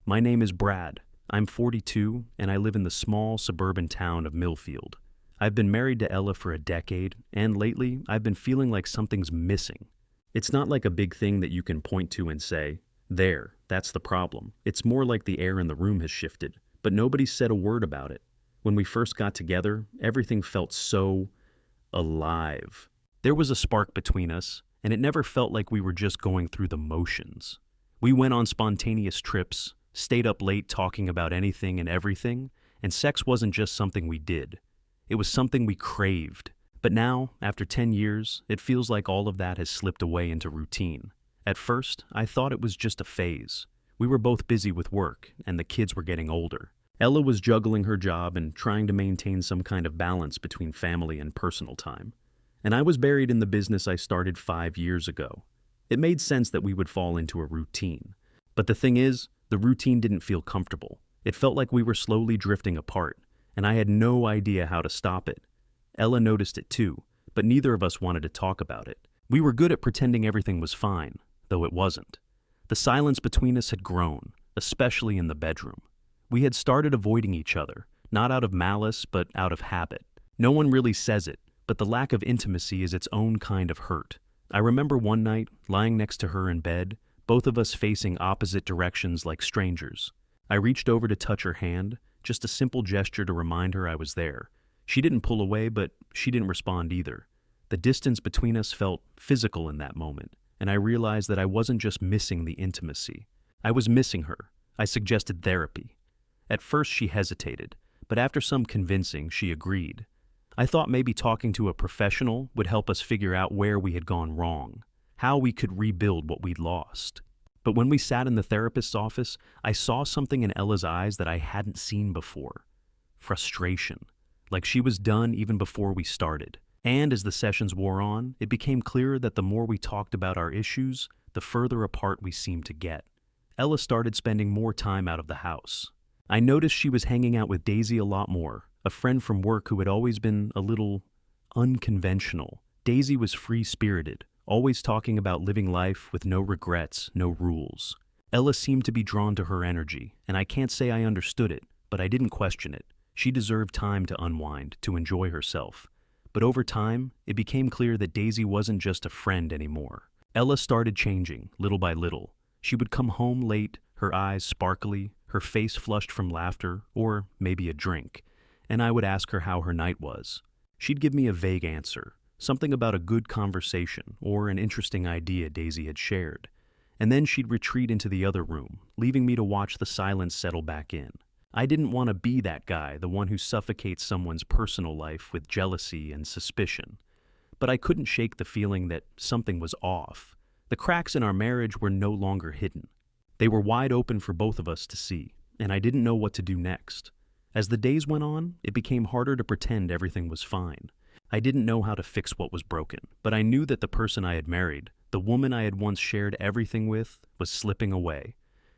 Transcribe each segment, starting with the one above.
My name is Brad. I'm 42, and I live in the small suburban town of Millfield. I've been married to Ella for a decade, and lately, I've been feeling like something's missing. It's not like a big thing that you can point to and say, there, that's the problem. It's more like the air in the room has shifted, but nobody said a word about it. When we first got together, everything felt so alive. There was a spark between us, and it never felt like we were just going through the motions. We went on spontaneous trips, stayed up late talking about anything and everything, and sex wasn't just something we did. It was something we craved. But now, after 10 years, it feels like all of that has slipped away into routine. At first, I thought it was just a phase. We were both busy with work, and the kids were getting older. Ella was juggling her job and trying to maintain some kind of balance between family and personal time. And I was buried in the business I started 5 years ago. It made sense that we would fall into a routine. But the thing is, the routine didn't feel comfortable. It felt like we were slowly drifting apart, and I had no idea how to stop it. Ella noticed it too, but neither of us wanted to talk about it. We were good at pretending everything was fine, though it wasn't. The silence between us had grown, especially in the bedroom. We had started avoiding each other, not out of malice, but out of habit. No one really says it, but the lack of intimacy is its own kind of hurt. I remember one night, lying next to her in bed, both of us facing opposite directions like strangers. I reached over to touch her hand, just a simple gesture to remind her I was there. She didn't pull away, but she didn't respond either. The distance between us felt physical in that moment, and I realized that I wasn't just missing the intimacy. I was missing her. I suggested therapy. At first she hesitated, but after some convincing, she agreed. I thought maybe talking to a professional would help us figure out where we had gone wrong, how we could rebuild what we'd lost. But when we sat in the therapist's office, I saw something in Ella's eyes that I hadn't seen before. Frustration. Like she was done even before we started. And as the sessions wore on, it became clear that the more we talked about our issues, the further apart we seemed to get. Ella started spending more time out of the house. I noticed she was hanging out with Daisy a lot more, a friend from work who had always been a little unconventional. Daisy was free-spirited, always talking about living life with no regrets, no rules. Ella seemed to be drawn to her energy, and I can't say I understood it, but I didn't question it. She deserved time to unwind, to enjoy herself. But over time, it became clear that Daisy wasn't just a friend anymore. Ella started changing, little by little. She would come home late, her eyes sparkly, her face flushed from laughter, or maybe a drink, and I would ask her how her night was. She'd give me a vague answer, something about a good conversation or an interesting idea Daisy had shared, and then she'd retreat into the other room, leaving me to watch the silence settle back in. I didn't want to be that guy, the one who suffocates someone's personal life with jealousy and suspicion. But I couldn't shake the feeling that something was off. The cracks in our marriage were no longer hidden. They were wide open for both of us to see, and I didn't know what to do next. As the days went on, it became harder to pretend everything was fine. I didn't know how to fix what was broken, but I knew that the person I had married, the woman I had once shared everything with, was slipping away,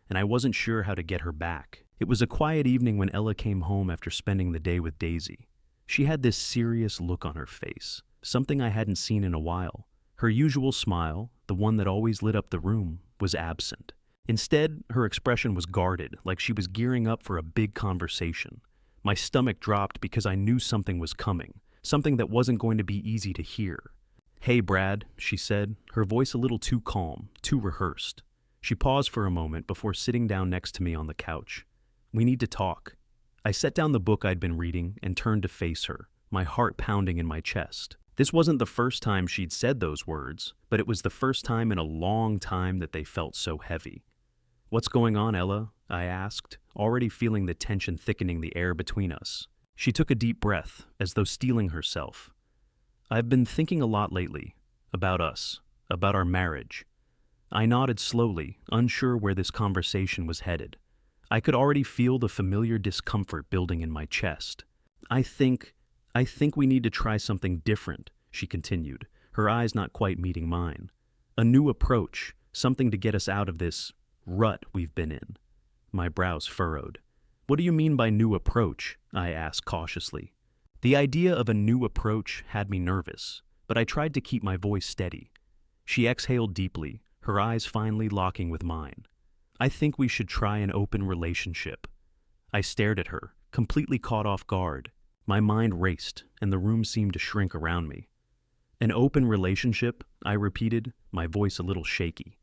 and I wasn't sure how to get her back. It was a quiet evening when Ella came home after spending the day with Daisy. She had this serious look on her face, something I hadn't seen in a while. Her usual smile, the one that always lit up the room, was absent. Instead, her expression was guarded, like she was gearing up for a big conversation. My stomach dropped because I knew something was coming, something that wasn't going to be easy to hear. "Hey, Brad," she said, her voice a little too calm, too rehearsed. She paused for a moment before sitting down next to me on the couch. "We need to talk." I set down the book I'd been reading and turned to face her, my heart pounding in my chest. This wasn't the first time she'd said those words, but it was the first time in a long time that they felt so heavy. "What's going on, Ella?" I asked, already feeling the tension thickening the air between us. She took a deep breath, as though steeling herself. "I've been thinking a lot lately, about us, about our marriage." I nodded slowly, unsure where this conversation was headed. I could already feel the familiar discomfort building in my chest. I think we need to try something different," she continued, her eyes not quite meeting mine. "A new approach, something to get us out of this rut we've been in." My brows furrowed. "What do you mean by new approach?" I asked cautiously. The idea of a new approach had me nervous, but I tried to keep my voice steady. She exhaled deeply, her eyes finally locking with mine. I think we should try an open relationship. I stared at her, completely caught off guard. My mind raced, and the room seemed to shrink around me. An open relationship? I repeated, my voice a little shaky.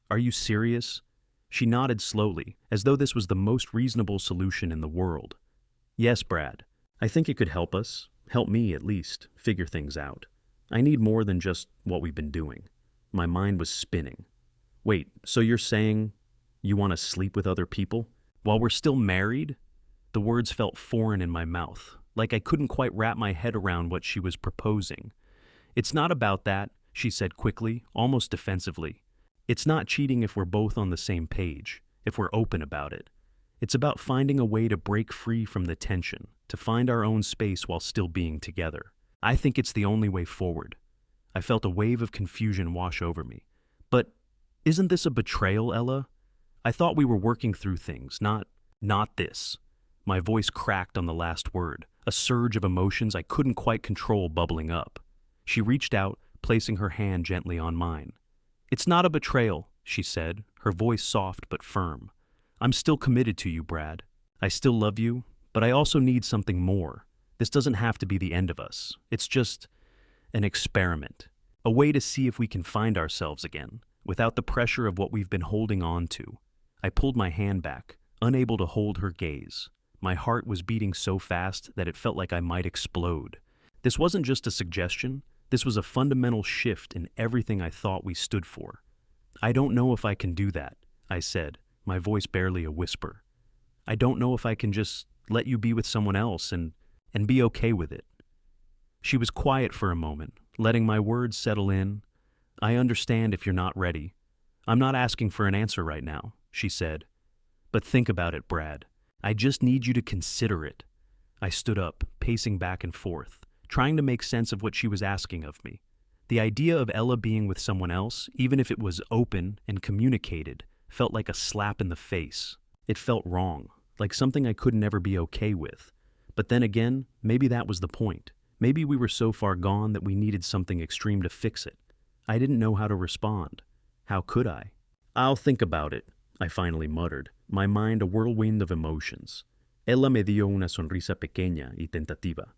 Are you serious? She nodded slowly, as though this was the most reasonable solution in the world. Yes, Brad. I think it could help us, help me at least, figure things out. I need more than just what we've been doing. My mind was spinning. Wait, so you're saying you want to sleep with other people? While we're still married? The words felt foreign in my mouth, like I couldn't quite wrap my head around what she was proposing. It's not about that, she said quickly, almost defensively. It's not cheating if we're both on the same page, if we're open about it. It's about finding a way to break free from the tension, to find our own space while still being together. I think it's the only way forward. I felt a wave of confusion wash over me. But isn't this a betrayal, Ella? I thought we were working through things, not this. My voice cracked on the last word, a surge of emotions I couldn't quite control bubbling up. She reached out, placing her hand gently on mine. It's not a betrayal, she said, her voice soft but firm. I'm still committed to you, Brad. I still love you, but I also need something more. This doesn't have to be the end of us. It's just an experiment, a way to see if we can find ourselves again, without the pressure of what we've been holding on to. I pulled my hand back, unable to hold her gaze. My heart was beating so fast that it felt like I might explode. This wasn't just a suggestion. This was a fundamental shift in everything I thought we stood for. I don't know if I can do that, I said, my voice barely a whisper. I don't know if I can just let you be with someone else and be okay with it. She was quiet for a moment, letting my words settle in. I understand if you're not ready. I'm not asking for an answer right now, she said. But think about it, Brad. I just need you to consider it. I stood up, pacing back and forth, trying to make sense of what she was asking of me. The idea of Ella being with someone else, even if it was open and communicated, felt like a slap in the face. It felt wrong, like something I could never be okay with. But then again, maybe that was the point. Maybe we were so far gone that we needed something extreme to fix it. I didn't know how to respond. How could I? I'll think about it, I finally muttered, my mind a whirlwind of emotions. Ella me dio una sonrisa pequeña y tentativa.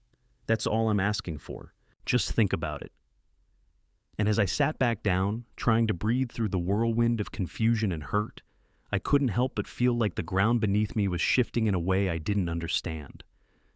That's all I'm asking for. Just think about it. And as I sat back down, trying to breathe through the whirlwind of confusion and hurt, I couldn't help but feel like the ground beneath me was shifting in a way I didn't understand.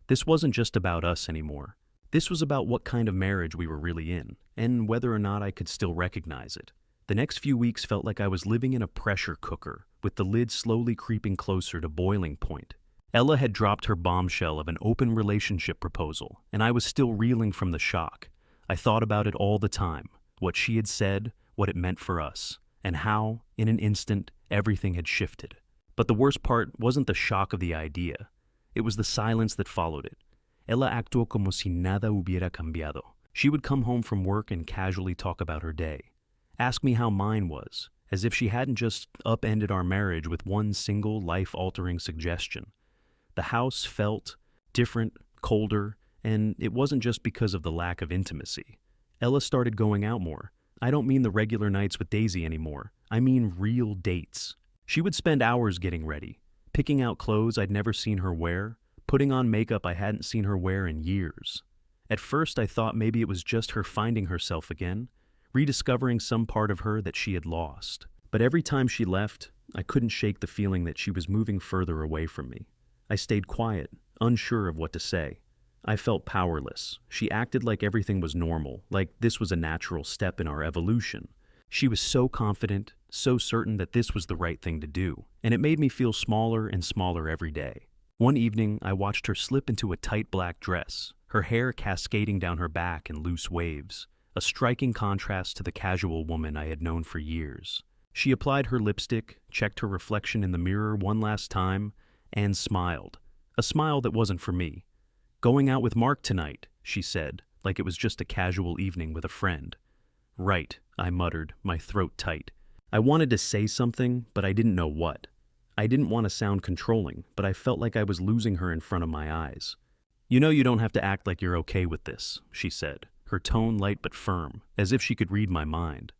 This wasn't just about us anymore. This was about what kind of marriage we were really in, and whether or not I could still recognize it. The next few weeks felt like I was living in a pressure cooker, with the lid slowly creeping closer to boiling point. Ella had dropped her bombshell of an open relationship proposal, and I was still reeling from the shock. I thought about it all the time, what she had said, what it meant for us, and how, in an instant, everything had shifted. But the worst part wasn't the shock of the idea. It was the silence that followed it. Ella actuó como si nada hubiera cambiado. She would come home from work and casually talk about her day, ask me how mine was, as if she hadn't just upended our marriage with one single life-altering suggestion. The house felt different, colder, and it wasn't just because of the lack of intimacy. Ella started going out more. I don't mean the regular nights with Daisy anymore. I mean real dates. She would spend hours getting ready, picking out clothes I'd never seen her wear, putting on makeup I hadn't seen her wear in years. At first, I thought maybe it was just her finding herself again, rediscovering some part of her that she had lost. But every time she left, I couldn't shake the feeling that she was moving further away from me. I stayed quiet, unsure of what to say. I felt powerless. She acted like everything was normal, like this was a natural step in our evolution. She was so confident, so certain that this was the right thing to do, and it made me feel smaller and smaller every day. One evening, I watched her slip into a tight black dress, her hair cascading down her back in loose waves, a striking contrast to the casual woman I had known for years. She applied her lipstick, checked her reflection in the mirror one last time, and smiled. A smile that wasn't for me. "Going out with Mark tonight," she said, like it was just a casual evening with a friend. "Right," I muttered, my throat tight. I wanted to say something, but I didn't know what. I didn't want to sound controlling, but I felt like I was losing her in front of my eyes. "You know you don't have to act like you're okay with this," she said, her tone light but firm, as if she could read my mind.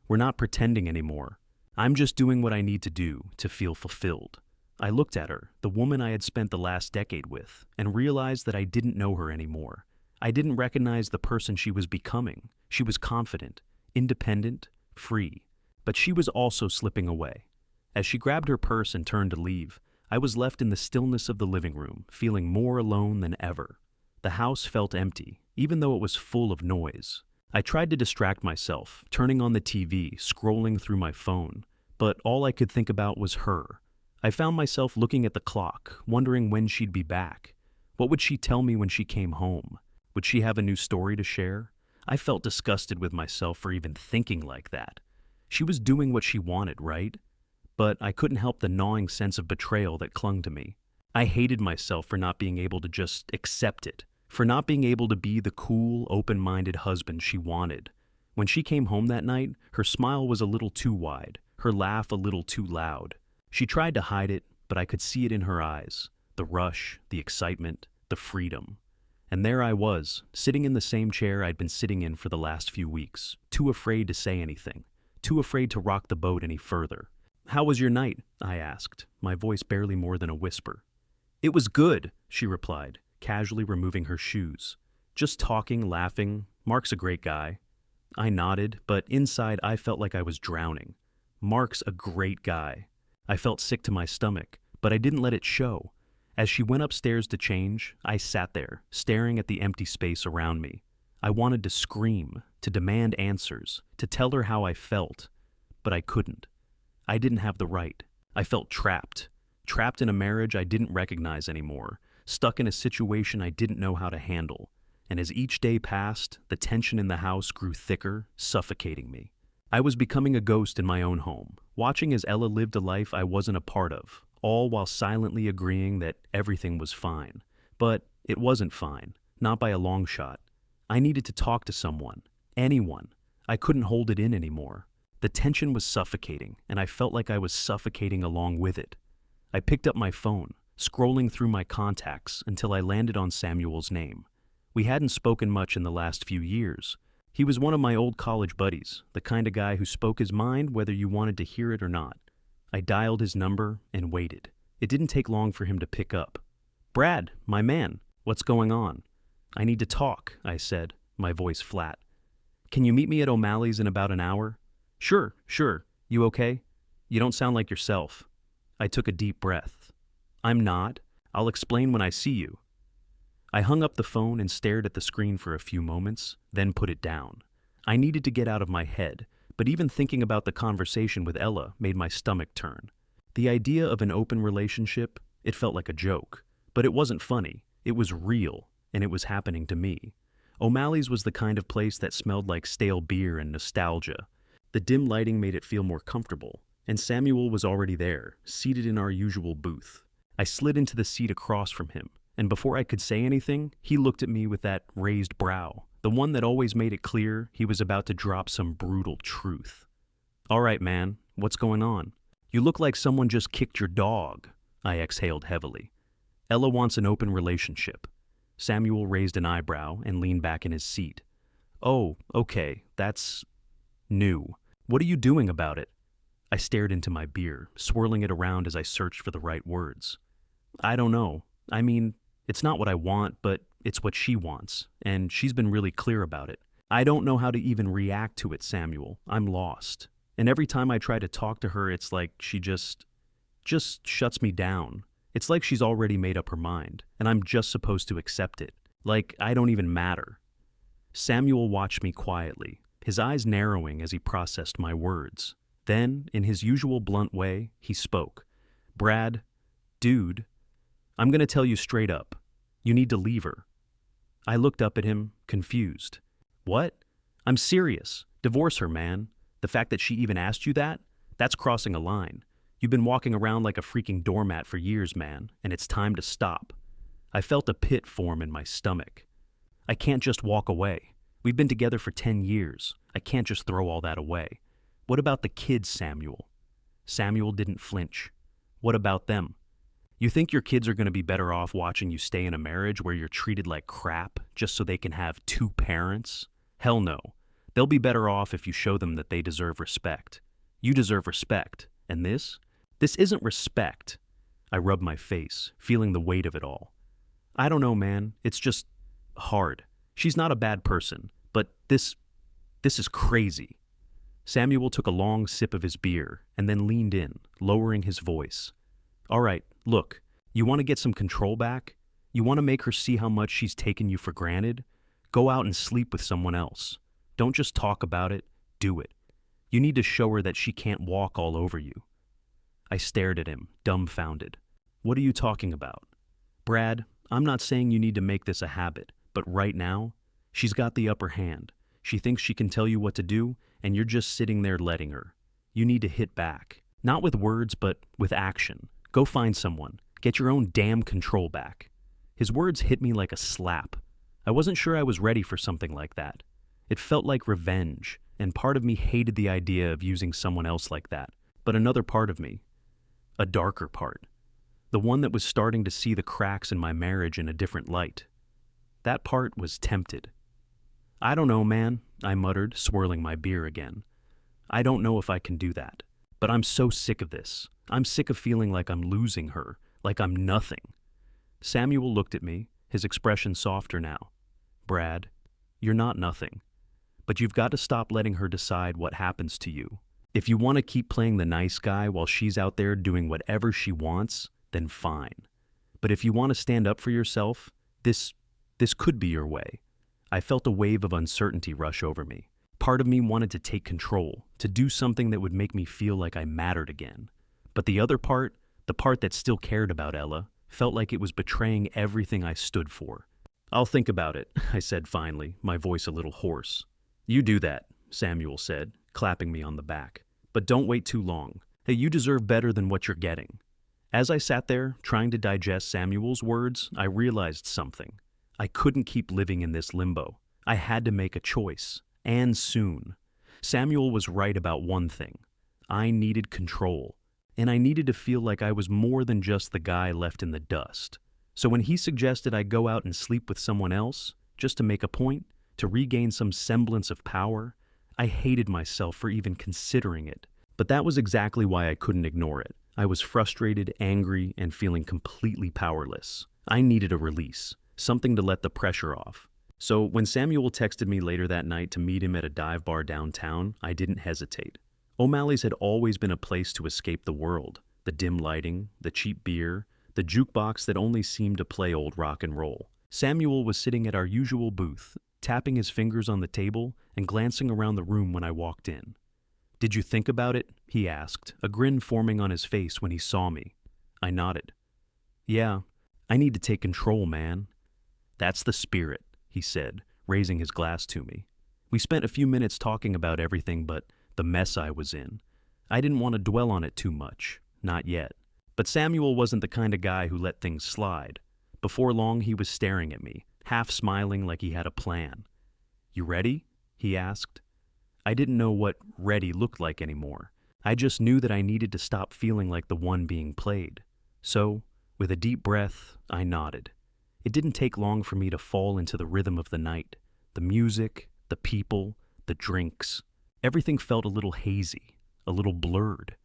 "We're not pretending anymore. I'm just doing what I need to do to feel fulfilled. I looked at her, the woman I had spent the last decade with, and realized that I didn't know her anymore. I didn't recognize the person she was becoming. She was confident, independent, free, but she was also slipping away. As she grabbed her purse and turned to leave, I was left in the stillness of the living room, feeling more alone than ever. The house felt empty, even though it was full of noise. I tried to distract myself, turning on the TV, scrolling through my phone, but all I could think about was her. I found myself looking at the clock, wondering when she'd be back. What would she tell me when she came home? Would she have a new story to share? I felt disgusted with myself for even thinking like that. She was doing what she wanted, right? But I couldn't help the gnawing sense of betrayal that clung to me. I hated myself for not being able to just accept it, for not being able to be the cool, open-minded husband she wanted. When she came home that night, her smile was a little too wide, her laugh a little too loud. She tried to hide it, but I could see it in her eyes, the rush, the excitement, the freedom. And there I was, sitting in the same chair I'd been sitting in for the last few weeks, too afraid to say anything, too afraid to rock the boat any further. "How was your night?" I asked, my voice barely more than a whisper. "It was good," she replied, casually removing her shoes. "Just talking, laughing. Mark's a great guy." I nodded, but inside I felt like I was drowning. Mark's a great guy. I felt sick to my stomach, but I didn't let it show. As she went upstairs to change, I sat there, staring at the empty space around me. I wanted to scream, to demand answers, to tell her how I felt, but I couldn't. I didn't have the right. I felt trapped in a marriage I didn't recognize anymore, stuck in a situation I didn't know how to handle. And as each day passed, the tension in the house grew thicker, suffocating me. I was becoming a ghost in my own home, watching as Ella lived a life I wasn't a part of, all while silently agreeing that everything was fine. But it wasn't fine, not by a long shot. I needed to talk to someone, anyone. I couldn't hold it in anymore. The tension was suffocating, and I felt like I was suffocating along with it. I picked up my phone, scrolling through my contacts until I landed on Samuel's name. We hadn't spoken much in the last few years. He was one of my old college buddies, the kind of guy who spoke his mind whether you wanted to hear it or not. I dialed his number and waited. It didn't take long for him to pick up. "Brad, my man, what's going on?" "I need to talk," I said, my voice flat. "Can you meet me at O'Malley's in about an hour?" Sure. You okay? You don't sound like yourself." I took a deep breath. "I'm not. I'll explain when I see you." I hung up the phone and stared at the screen for a few moments, then put it down. I needed to get out of my head, but even thinking about the conversation with Ella made my stomach turn. The idea of an open relationship, it felt like a joke. But it wasn't funny. It was real, and it was happening to me. O'Malley's was the kind of place that smelled like stale beer and nostalgia. The dim lighting made it feel more comfortable, and Samuel was already there, seated in our usual booth. I slid into the seat across from him, and before I could say anything, he looked at me with that raised brow, the one that always made it clear he was about to drop some brutal truth. "All right, man, what's going on? You look like someone just kicked your dog." I exhaled heavily. "Ella wants an open relationship." Samuel raised an eyebrow and leaned back in his seat. "Oh, okay, that's new. What are you doing about it?" I stared into my beer, swirling it around as I searched for the right words. "I don't know. I mean, it's not what I want, but it's what she wants, and she's been really clear about it. I don't know how to even react to it, Samuel. I'm lost. And every time I try to talk to her, it's like she just shuts me down. It's like she's already made up her mind, and I'm just supposed to accept it. Like I don't even matter." Samuel watched me quietly, his eyes narrowing as he processed my words. Then, in his usual blunt way, he spoke. "Brad, dude, I'm going to tell you straight up. You need to leave her." I looked up at him, confused. "What? I'm serious. Divorce her, man. The fact that she even asked you that? That's crossing a line. You've been walking around like a freaking doormat for years, man, and it's time to stop." I felt a pit form in my stomach. I can't just walk away. We've been together for 10 years. I can't just throw all that away. What about the kids, Samuel? Samuel didn't flinch. What about them? You think your kids are going to be better off watching you stay in a marriage where you're treated like crap just so they can have 2 parents? Hell no. They'll be better off if you show them that they deserve respect. You deserve respect. And this? This isn't respect. I rubbed my face, feeling the weight of it all. I don't know, man. It's just hard. She's not a bad person, but this is crazy. Samuel took a long sip of his beer and then leaned in, lowering his voice. All right, look, you want to get some control back? You want to make her see how much she's taken you for granted? Go out and sleep with someone else. Don't just talk about it, do it. You need to show her that she can't walk all over you. I stared at him, dumbfounded. What are you talking about? Brad, I'm not saying you need to make this a habit, but right now, she's got the upper hand. She thinks she can tell you what to do, and you're just sitting there letting her. You need to hit back. Not with words, but with action. Go find someone. Get your own damn control back. His words hit me like a slap. I wasn't sure I was ready for something like that. It felt like revenge, and part of me hated the idea of using someone else like that. But another part of me, a darker part, the one that was starting to see the cracks in my marriage in a different light. That part was tempted. I don't know, man, I muttered, swirling my beer again. I don't know if I can do that. But I'm so sick of this. I'm sick of feeling like I'm losing her, like I'm nothing. Samuel looked at me, his expression softer now. Brad, you're not nothing. But you've got to stop letting her decide what happens to you. If you want to keep playing the nice guy while she's out there doing whatever she wants, then fine. But if you want to stand up for yourself, this could be your way. I felt a wave of uncertainty rush over me. Part of me wanted to take control, to do something that would make me feel like I mattered again. But the other part, the part that still cared about Ella, felt like it was betraying everything I stood for. I'll think about it, I said finally, my voice a little hoarse. You do that, Samuel said, clapping me on the back. But don't wait too long. Hey, you deserve better than what you're getting. As I sat there, trying to digest Samuel's words, I realized something. I couldn't keep living in this limbo. I had to make a choice. And soon. Samuel was right about one thing. I needed control. And I needed to feel like I was more than just the guy left in the dust. So when he suggested I go out and sleep with someone else, just to make a point, to regain some semblance of power, I hated myself for even considering it. But that was exactly why I couldn't ignore it. I was frustrated, angry, and feeling completely powerless. I needed a release, something to let the pressure off. So when Samuel texted me later that night to meet him at a dive bar downtown, I didn't hesitate. O'Malley's had always been a place to escape the world. The dim lighting, the cheap beer, the jukebox that only seemed to play old rock and roll. Samuel was sitting at our usual booth, tapping his fingers on the table and glancing around the room when I walked in. Did you think about it? He asked, a grin forming on his face when he saw me. I nodded. Yeah, I need to take control, man. That's the spirit, he said, raising his glass to me. We spent a few minutes talking about everything but the mess I was in. I didn't want to dwell on it too much, not yet. But Samuel wasn't the kind of guy who let things slide. Before long, he was staring at me, half smiling like he had a plan. You ready? He asked. I didn't know what ready looked like anymore. I just knew that I needed to stop feeling like the one being played. So, with a deep breath, I nodded. It didn't take long for me to fall into the rhythm of the night. The music, the people, the drinks. Everything felt a little hazy, a little blurred.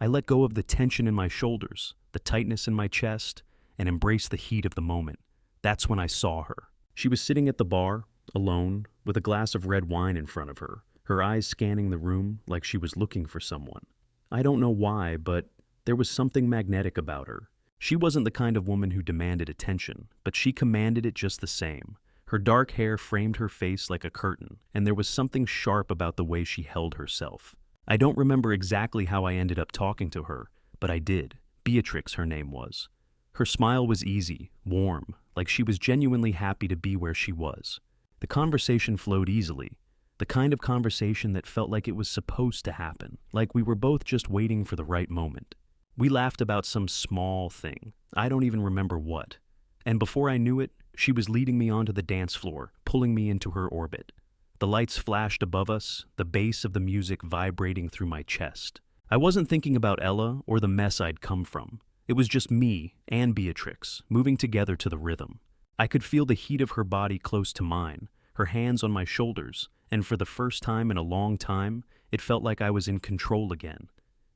I let go of the tension in my shoulders, the tightness in my chest, and embraced the heat of the moment. That's when I saw her. She was sitting at the bar, alone, with a glass of red wine in front of her, her eyes scanning the room like she was looking for someone. I don't know why, but there was something magnetic about her. She wasn't the kind of woman who demanded attention, but she commanded it just the same. Her dark hair framed her face like a curtain, and there was something sharp about the way she held herself. I don't remember exactly how I ended up talking to her, but I did. Beatrix, her name was. Her smile was easy, warm, like she was genuinely happy to be where she was. The conversation flowed easily, the kind of conversation that felt like it was supposed to happen, like we were both just waiting for the right moment. We laughed about some small thing. I don't even remember what. And before I knew it, she was leading me onto the dance floor, pulling me into her orbit. The lights flashed above us, the bass of the music vibrating through my chest. I wasn't thinking about Ella or the mess I'd come from. It was just me and Beatrix, moving together to the rhythm. I could feel the heat of her body close to mine, her hands on my shoulders, and for the first time in a long time, It felt like I was in control again.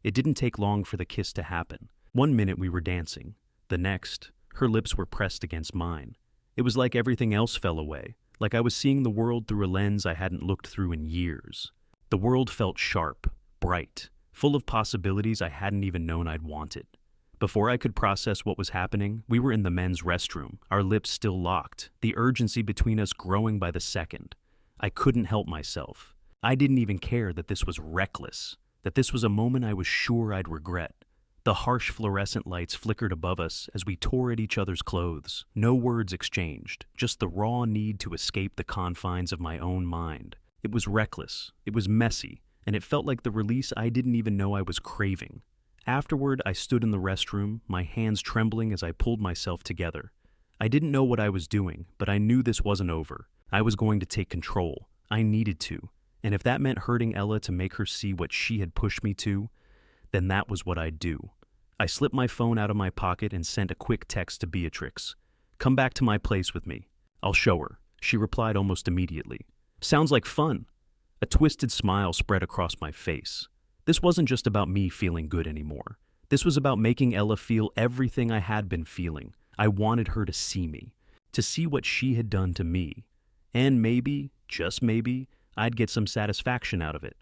It didn't take long for the kiss to happen. 1 minute we were dancing. The next, her lips were pressed against mine. It was like everything else fell away, like I was seeing the world through a lens I hadn't looked through in years. The world felt sharp, bright, full of possibilities I hadn't even known I'd wanted. Before I could process what was happening, we were in the men's restroom, our lips still locked, the urgency between us growing by the second. I couldn't help myself. I didn't even care that this was reckless, that this was a moment I was sure I'd regret. The harsh fluorescent lights flickered above us as we tore at each other's clothes. No words exchanged, just the raw need to escape the confines of my own mind. It was reckless, it was messy, and it felt like the release I didn't even know I was craving. Afterward, I stood in the restroom, my hands trembling as I pulled myself together. I didn't know what I was doing, but I knew this wasn't over. I was going to take control. I needed to. And if that meant hurting Ella to make her see what she had pushed me to, then that was what I'd do. I slipped my phone out of my pocket and sent a quick text to Beatrix. "Come back to my place with me. I'll show her." She replied almost immediately. "Sounds like fun." A twisted smile spread across my face. This wasn't just about me feeling good anymore. This was about making Ella feel everything I had been feeling. I wanted her to see me, to see what she had done to me. And maybe, just maybe, I'd get some satisfaction out of it.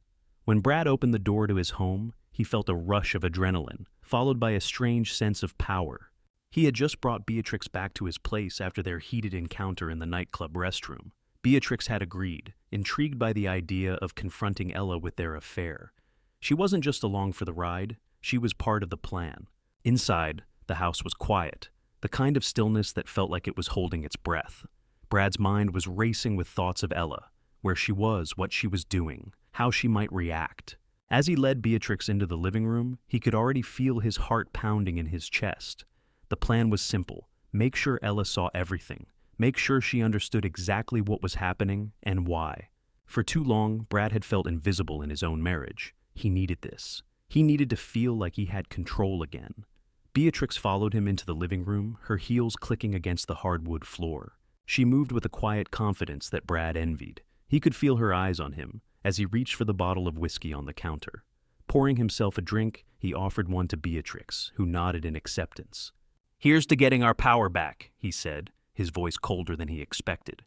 When Brad opened the door to his home, he felt a rush of adrenaline, followed by a strange sense of power. He had just brought Beatrix back to his place after their heated encounter in the nightclub restroom. Beatrix had agreed, intrigued by the idea of confronting Ella with their affair. She wasn't just along for the ride, she was part of the plan. Inside, the house was quiet, the kind of stillness that felt like it was holding its breath. Brad's mind was racing with thoughts of Ella, where she was, what she was doing, how she might react. As he led Beatrix into the living room, he could already feel his heart pounding in his chest. The plan was simple: make sure Ella saw everything, make sure she understood exactly what was happening and why. For too long, Brad had felt invisible in his own marriage. He needed this. He needed to feel like he had control again. Beatrix followed him into the living room, her heels clicking against the hardwood floor. She moved with a quiet confidence that Brad envied. He could feel her eyes on him as he reached for the bottle of whiskey on the counter. Pouring himself a drink, he offered one to Beatrix, who nodded in acceptance. "Here's to getting our power back," he said, his voice colder than he expected.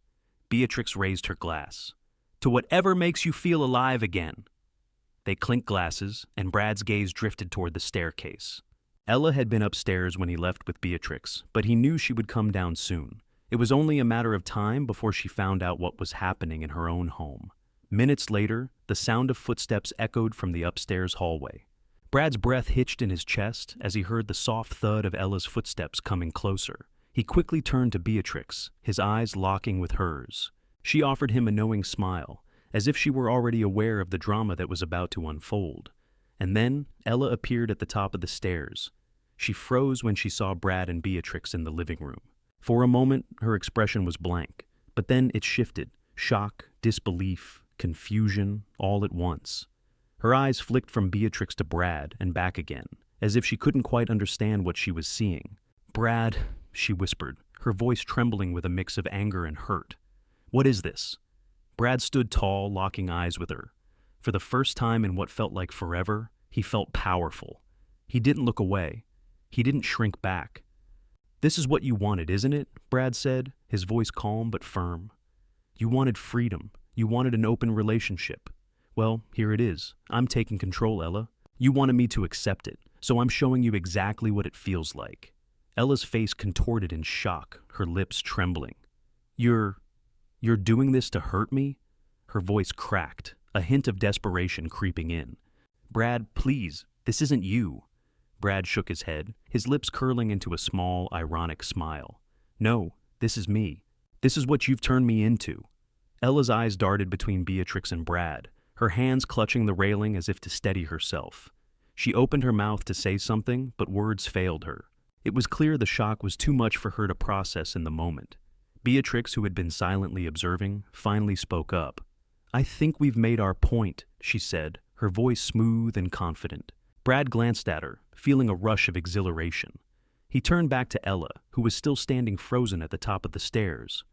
Beatrix raised her glass. "To whatever makes you feel alive again." They clinked glasses, and Brad's gaze drifted toward the staircase. Ella had been upstairs when he left with Beatrix, but he knew she would come down soon. It was only a matter of time before she found out what was happening in her own home. Minutes later, the sound of footsteps echoed from the upstairs hallway. Brad's breath hitched in his chest as he heard the soft thud of Ella's footsteps coming closer. He quickly turned to Beatrix, his eyes locking with hers. She offered him a knowing smile, as if she were already aware of the drama that was about to unfold. And then Ella appeared at the top of the stairs. She froze when she saw Brad and Beatrix in the living room. For a moment, her expression was blank, but then it shifted: shock, disbelief, confusion, all at once. Her eyes flicked from Beatrix to Brad and back again, as if she couldn't quite understand what she was seeing. "Brad," she whispered, her voice trembling with a mix of anger and hurt. "What is this?" Brad stood tall, locking eyes with her. For the first time in what felt like forever, he felt powerful. He didn't look away. He didn't shrink back. "This is what you wanted, isn't it?" Brad said, his voice calm but firm. "You wanted freedom. You wanted an open relationship. Well, here it is. I'm taking control, Ella. You wanted me to accept it, so I'm showing you exactly what it feels like." Ella's face contorted in shock, her lips trembling. You're doing this to hurt me?" Her voice cracked, a hint of desperation creeping in. "Brad, please, this isn't you." Brad shook his head, his lips curling into a small, ironic smile. "No, this is me. This is what you've turned me into." Ella's eyes darted between Beatrix and Brad, her hands clutching the railing as if to steady herself. She opened her mouth to say something, but words failed her. It was clear the shock was too much for her to process in the moment. Beatrix, who had been silently observing, finally spoke up. "I think we've made our point," she said, her voice smooth and confident. Brad glanced at her, feeling a rush of exhilaration. He turned back to Ella, who was still standing frozen at the top of the stairs.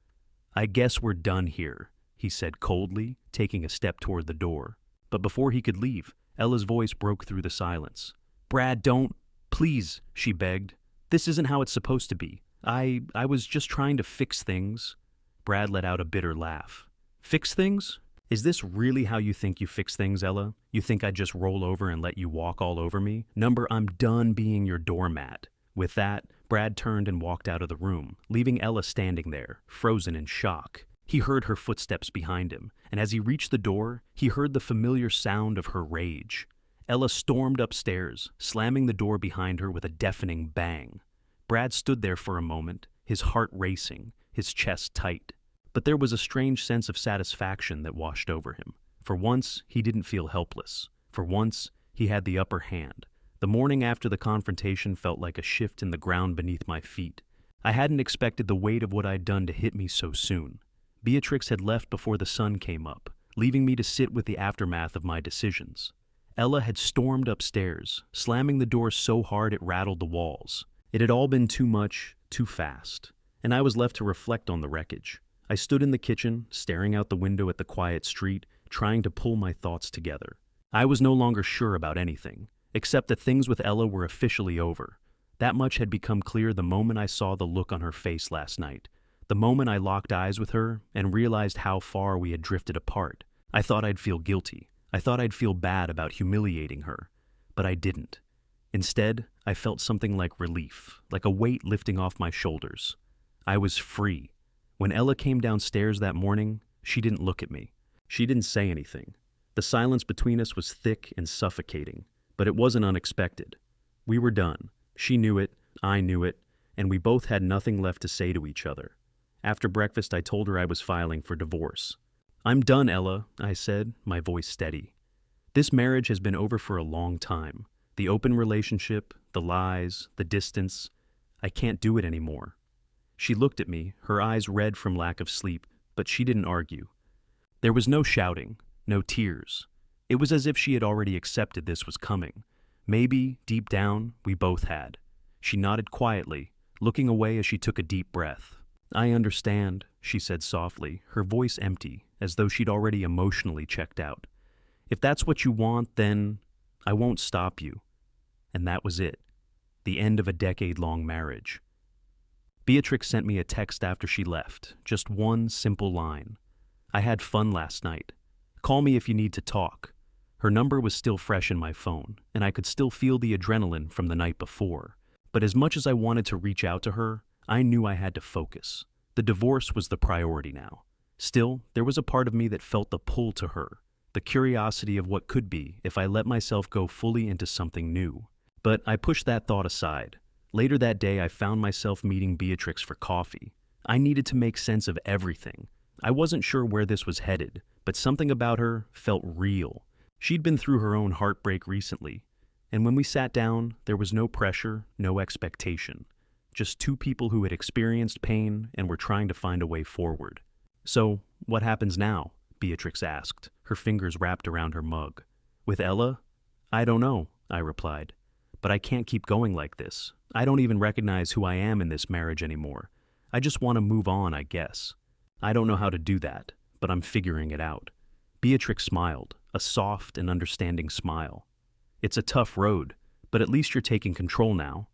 "I guess we're done here," he said coldly, taking a step toward the door. but before he could leave, Ella's voice broke through the silence. "Brad, don't. Please," she begged. "This isn't how it's supposed to be. I was just trying to fix things." Brad let out a bitter laugh. "Fix things? Is this really how you think you fix things, Ella? You think I'd just roll over and let you walk all over me? I'm done being your doormat." With that, Brad turned and walked out of the room, leaving Ella standing there, frozen in shock. He heard her footsteps behind him, and as he reached the door, he heard the familiar sound of her rage. Ella stormed upstairs, slamming the door behind her with a deafening bang. Brad stood there for a moment, his heart racing, his chest tight. But there was a strange sense of satisfaction that washed over him. For once, he didn't feel helpless. For once, he had the upper hand. The morning after the confrontation felt like a shift in the ground beneath my feet. I hadn't expected the weight of what I'd done to hit me so soon. Beatrix had left before the sun came up, leaving me to sit with the aftermath of my decisions. Ella had stormed upstairs, slamming the door so hard it rattled the walls. It had all been too much, too fast, and I was left to reflect on the wreckage. I stood in the kitchen, staring out the window at the quiet street, trying to pull my thoughts together. I was no longer sure about anything, except that things with Ella were officially over. That much had become clear the moment I saw the look on her face last night. The moment I locked eyes with her and realized how far we had drifted apart. I thought I'd feel guilty. I thought I'd feel bad about humiliating her. But I didn't. Instead, I felt something like relief, like a weight lifting off my shoulders. I was free. When Ella came downstairs that morning, she didn't look at me. She didn't say anything. The silence between us was thick and suffocating, but it wasn't unexpected. We were done. She knew it, I knew it, and we both had nothing left to say to each other. After breakfast, I told her I was filing for divorce. "I'm done, Ella," I said, my voice steady. "This marriage has been over for a long time. The open relationship, the lies, the distance. I can't do it anymore." She looked at me, her eyes red from lack of sleep, but she didn't argue. There was no shouting, no tears. It was as if she had already accepted this was coming. Maybe, deep down, we both had. She nodded quietly, looking away as she took a deep breath. "I understand," she said softly, her voice empty, as though she'd already emotionally checked out. "If that's what you want, then I won't stop you." And that was it. The end of a decade-long marriage. Beatrix sent me a text after she left, just one simple line. "I had fun last night. Call me if you need to talk." Her number was still fresh in my phone, and I could still feel the adrenaline from the night before. But as much as I wanted to reach out to her, I knew I had to focus. The divorce was the priority now. Still, there was a part of me that felt the pull to her, the curiosity of what could be if I let myself go fully into something new. But I pushed that thought aside. Later that day, I found myself meeting Beatrix for coffee. I needed to make sense of everything. I wasn't sure where this was headed, but something about her felt real. She'd been through her own heartbreak recently, and when we sat down, there was no pressure, no expectation. Just two people who had experienced pain and were trying to find a way forward. "So, what happens now?" Beatrix asked, her fingers wrapped around her mug. "With Ella? I don't know," I replied. "But I can't keep going like this. I don't even recognize who I am in this marriage anymore. I just want to move on, I guess. I don't know how to do that, but I'm figuring it out." Beatrix smiled, a soft and understanding smile. "It's a tough road, but at least you're taking control now."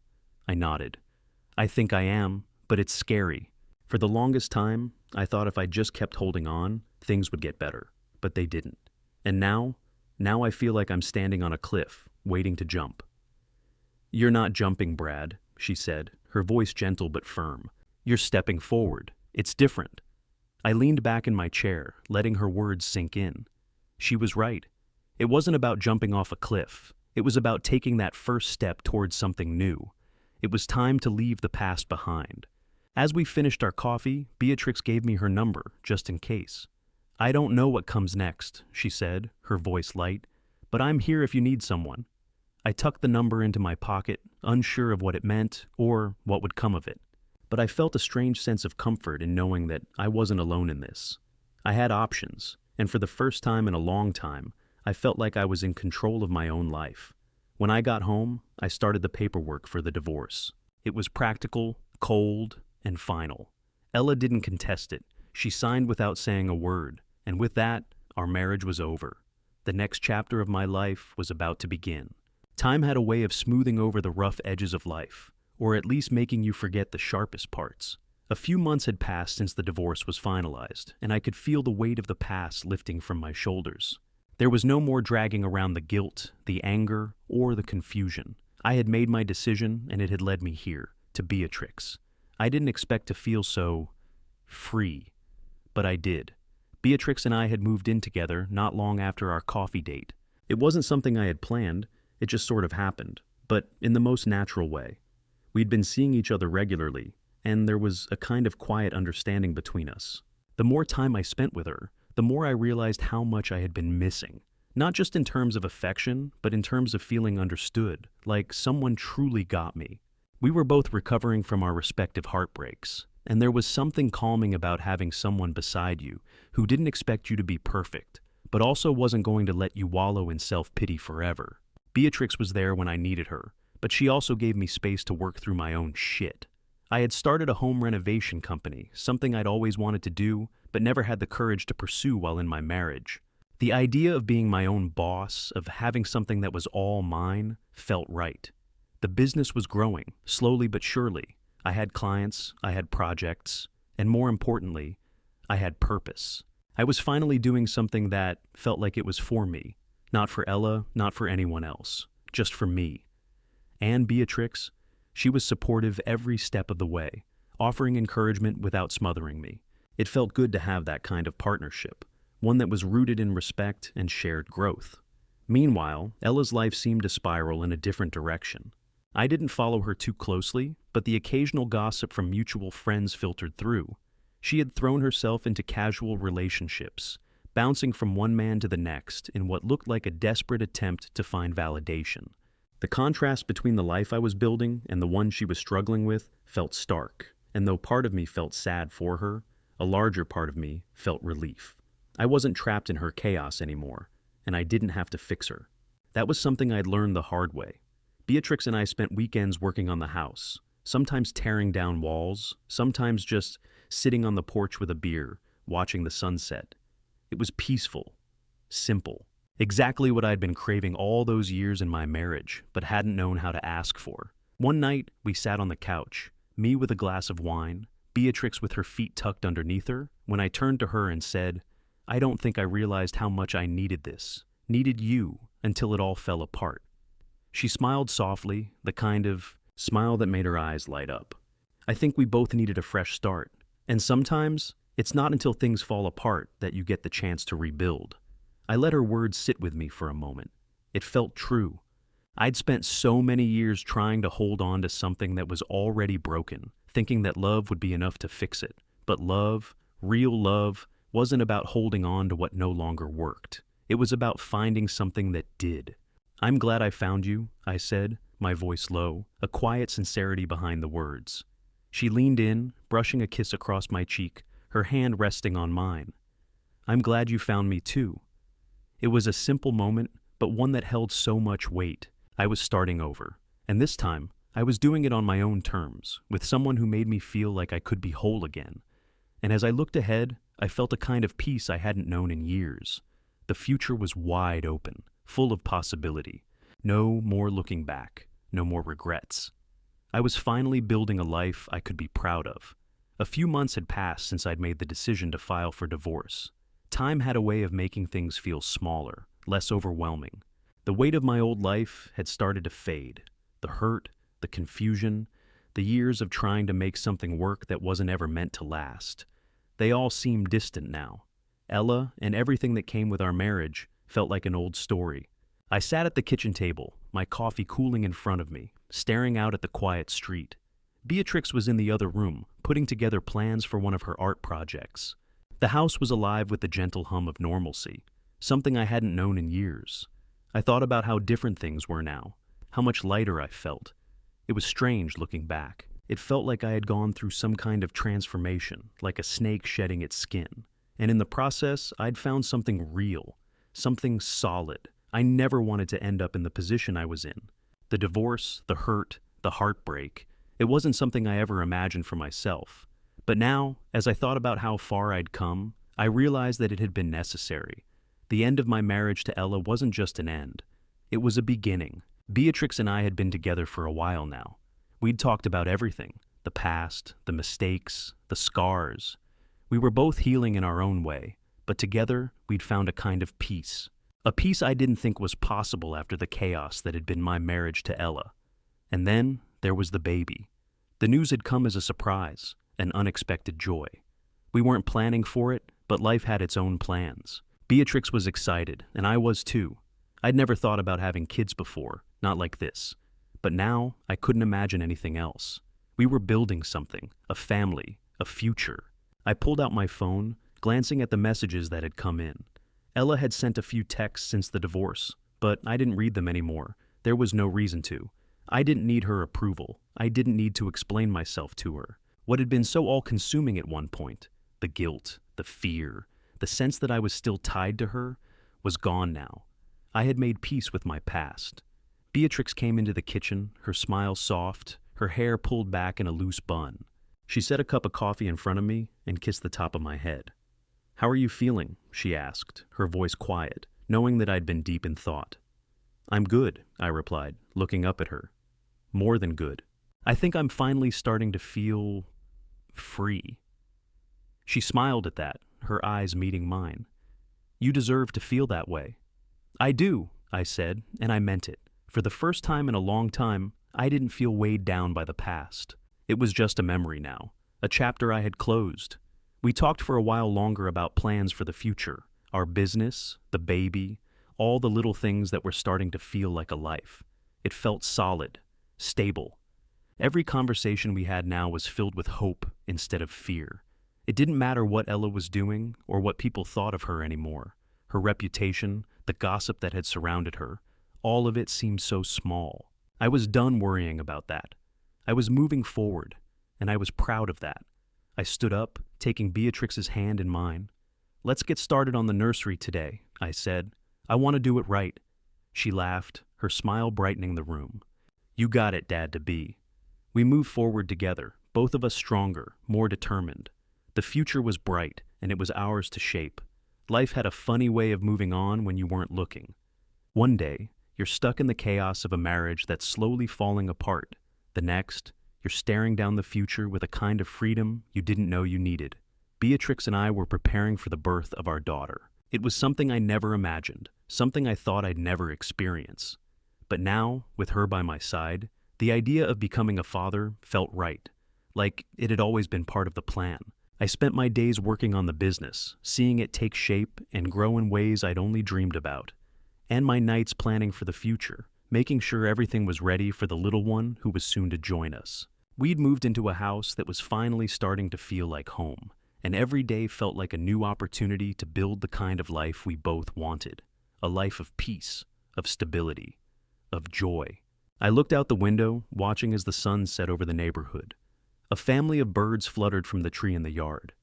I nodded. "I think I am, but it's scary. For the longest time, I thought if I just kept holding on, things would get better, but they didn't. And now I feel like I'm standing on a cliff, waiting to jump." "You're not jumping, Brad," she said, her voice gentle but firm. "You're stepping forward. It's different." I leaned back in my chair, letting her words sink in. She was right. It wasn't about jumping off a cliff. It was about taking that first step towards something new. It was time to leave the past behind. As we finished our coffee, Beatrix gave me her number, just in case. "I don't know what comes next," she said, her voice light, "but I'm here if you need someone." I tucked the number into my pocket, unsure of what it meant or what would come of it. But I felt a strange sense of comfort in knowing that I wasn't alone in this. I had options, and for the first time in a long time, I felt like I was in control of my own life. When I got home, I started the paperwork for the divorce. It was practical, cold, and final. Ella didn't contest it. She signed without saying a word, and with that, our marriage was over. the next chapter of my life was about to begin. Time had a way of smoothing over the rough edges of life, or at least making you forget the sharpest parts. A few months had passed since the divorce was finalized, and I could feel the weight of the past lifting from my shoulders. There was no more dragging around the guilt, the anger, or the confusion. I had made my decision, and it had led me here, to Beatrix. I didn't expect to feel so free, but I did. Beatrix and I had moved in together not long after our coffee date. It wasn't something I had planned, it just sort of happened, but in the most natural way. We'd been seeing each other regularly, and there was a kind of quiet understanding between us. The more time I spent with her, the more I realized how much I had been missing. Not just in terms of affection, but in terms of feeling understood, like someone truly got me. We were both recovering from our respective heartbreaks, and there was something calming about having someone beside you who didn't expect you to be perfect, but also wasn't going to let you wallow in self-pity forever. Beatrix was there when I needed her, but she also gave me space to work through my own shit. I had started a home renovation company, something I'd always wanted to do, but never had the courage to pursue while in my marriage. The idea of being my own boss, of having something that was all mine, felt right. The business was growing, slowly but surely. I had clients, I had projects, and more importantly, I had purpose. I was finally doing something that felt like it was for me. Not for Ella, not for anyone else. Just for me. And Beatrix, she was supportive every step of the way, offering encouragement without smothering me. It felt good to have that kind of partnership, one that was rooted in respect and shared growth. Meanwhile, Ella's life seemed to spiral in a different direction. I didn't follow her too closely, but the occasional gossip from mutual friends filtered through. She had thrown herself into casual relationships, bouncing from one man to the next in what looked like a desperate attempt to find validation. The contrast between the life I was building and the one she was struggling with felt stark, and though part of me felt sad for her, a larger part of me felt relief. I wasn't trapped in her chaos anymore, and I didn't have to fix her. That was something I'd learned the hard way. Beatrix and I spent weekends working on the house, sometimes tearing down walls, sometimes just sitting on the porch with a beer, watching the sunset. It was peaceful, simple, exactly what I'd been craving all those years in my marriage, but hadn't known how to ask for. One night, we sat on the couch, me with a glass of wine, Beatrix with her feet tucked underneath her, when I turned to her and said, "I don't think I realized how much I needed this, needed you, until it all fell apart." She smiled softly, the kind of smile that made her eyes light up. I think we both needed a fresh start, and sometimes it's not until things fall apart that you get the chance to rebuild. I let her words sit with me for a moment. It felt true. I'd spent so many years trying to hold on to something that was already broken, thinking that love would be enough to fix it. But love, real love, wasn't about holding on to what no longer worked. It was about finding something that did. "I'm glad I found you," I said, my voice low, a quiet sincerity behind the words. She leaned in, brushing a kiss across my cheek, her hand resting on mine. "I'm glad you found me too." It was a simple moment, but one that held so much weight. I was starting over, and this time, I was doing it on my own terms, with someone who made me feel like I could be whole again. And as I looked ahead, I felt a kind of peace I hadn't known in years. The future was wide open, full of possibility. No more looking back, no more regrets. I was finally building a life I could be proud of. A few months had passed since I'd made the decision to file for divorce. Time had a way of making things feel smaller, less overwhelming. The weight of my old life had started to fade. The hurt, the confusion, the years of trying to make something work that wasn't ever meant to last. They all seemed distant now. Ella and everything that came with our marriage felt like an old story. I sat at the kitchen table, my coffee cooling in front of me, staring out at the quiet street. Beatrix was in the other room, putting together plans for one of her art projects. The house was alive with the gentle hum of normalcy, something I hadn't known in years. I thought about how different things were now, how much lighter I felt. It was strange looking back. It felt like I had gone through some kind of transformation, like a snake shedding its skin. And in the process, I'd found something real, something solid. I never wanted to end up in the position I was in. The divorce, the hurt, the heartbreak, it wasn't something I ever imagined for myself. But now, as I thought about how far I'd come, I realized that it had been necessary. The end of my marriage to Ella wasn't just an end. It was a beginning. Beatrix and I had been together for a while now. We'd talked about everything: the past, the mistakes, the scars. We were both healing in our own way, but together we'd found a kind of peace. A peace I didn't think was possible after the chaos that had been my marriage to Ella. And then there was the baby. The news had come as a surprise, an unexpected joy. We weren't planning for it, but life had its own plans. Beatrix was excited, and I was too. I'd never thought about having kids before, not like this. But now I couldn't imagine anything else. We were building something, a family, a future. I pulled out my phone, glancing at the messages that had come in. Ella had sent a few texts since the divorce, but I didn't read them anymore. There was no reason to. I didn't need her approval. I didn't need to explain myself to her. What had been so all-consuming at one point, the guilt, the fear, the sense that I was still tied to her, was gone now. I had made peace with my past. Beatrix came into the kitchen, her smile soft, her hair pulled back in a loose bun. She set a cup of coffee in front of me and kissed the top of my head. "How are you feeling?" she asked, her voice quiet, knowing that I'd been deep in thought. "I'm good," I replied, looking up at her. "More than good. I think I'm finally starting to feel free." She smiled at that, her eyes meeting mine. "You deserve to feel that way." "I do," I said, and I meant it. For the first time in a long time, I didn't feel weighed down by the past. It was just a memory now, a chapter I had closed. We talked for a while longer about plans for the future, our business, the baby, all the little things that were starting to feel like a life. It felt solid, stable. Every conversation we had now was filled with hope instead of fear. It didn't matter what Ella was doing or what people thought of her anymore. Her reputation, the gossip that had surrounded her, all of it seemed so small. I was done worrying about that. I was moving forward, and I was proud of that. I stood up, taking Beatrix's hand in mine. "Let's get started on the nursery today," I said. "I want to do it right." She laughed, her smile brightening the room. "You got it, Dad-to-be." We moved forward together, both of us stronger, more determined. The future was bright, and it was ours to shape. Life had a funny way of moving on when you weren't looking. One day, you're stuck in the chaos of a marriage that's slowly falling apart. The next, you're staring down the future with a kind of freedom you didn't know you needed. Beatrix and I were preparing for the birth of our daughter. It was something I never imagined, something I thought I'd never experience. But now, with her by my side, the idea of becoming a father felt right, like it had always been part of the plan. I spent my days working on the business, seeing it take shape and grow in ways I'd only dreamed about, and my nights planning for the future, making sure everything was ready for the little one who was soon to join us. We'd moved into a house that was finally starting to feel like home, and every day felt like a new opportunity to build the kind of life we both wanted, a life of peace, of stability, of joy. I looked out the window, watching as the sun set over the neighborhood. A family of birds fluttered from the tree in the yard,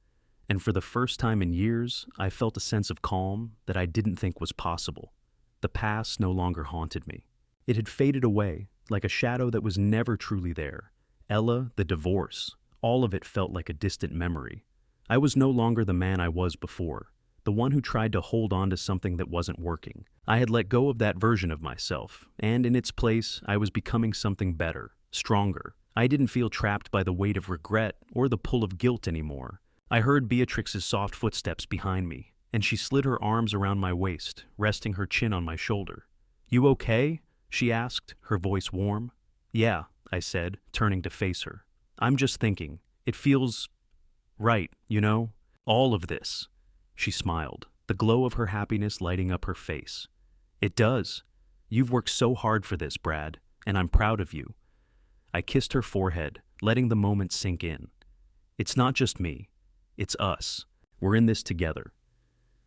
and for the first time in years, I felt a sense of calm that I didn't think was possible. The past no longer haunted me. It had faded away, like a shadow that was never truly there. Ella, the divorce, all of it felt like a distant memory. I was no longer the man I was before, the one who tried to hold on to something that wasn't working. I had let go of that version of myself, and in its place, I was becoming something better, stronger. I didn't feel trapped by the weight of regret or the pull of guilt anymore. I heard Beatrix's soft footsteps behind me, and she slid her arms around my waist, resting her chin on my shoulder. "You okay?" she asked, her voice warm. "Yeah," I said, turning to face her. "I'm just thinking. It feels right, you know? All of this." She smiled, the glow of her happiness lighting up her face. "It does. You've worked so hard for this, Brad, and I'm proud of you." I kissed her forehead, letting the moment sink in. "It's not just me. It's us. We're in this together."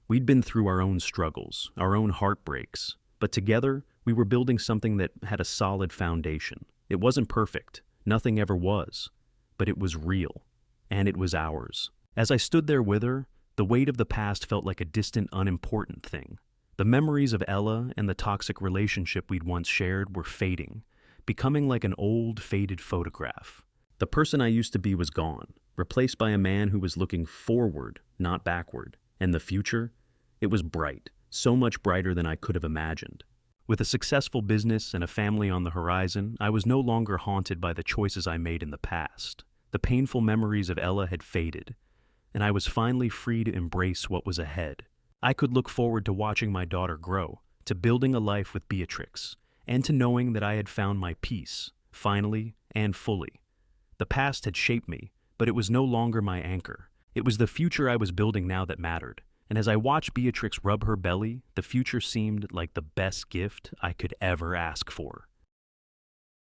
We'd been through our own struggles, our own heartbreaks, but together we were building something that had a solid foundation. It wasn't perfect. Nothing ever was. But it was real. And it was ours. As I stood there with her, the weight of the past felt like a distant, unimportant thing. The memories of Ella and the toxic relationship we'd once shared were fading, becoming like an old, faded photograph. The person I used to be was gone, replaced by a man who was looking forward, not backward. And the future? It was bright, so much brighter than I could have imagined. With a successful business and a family on the horizon, I was no longer haunted by the choices I made in the past. The painful memories of Ella had faded, and I was finally free to embrace what was ahead. I could look forward to watching my daughter grow, to building a life with Beatrix, and to knowing that I had found my peace, finally and fully. The past had shaped me, but it was no longer my anchor. It was the future I was building now that mattered. And as I watched Beatrix rub her belly, the future seemed like the best gift I could ever ask for.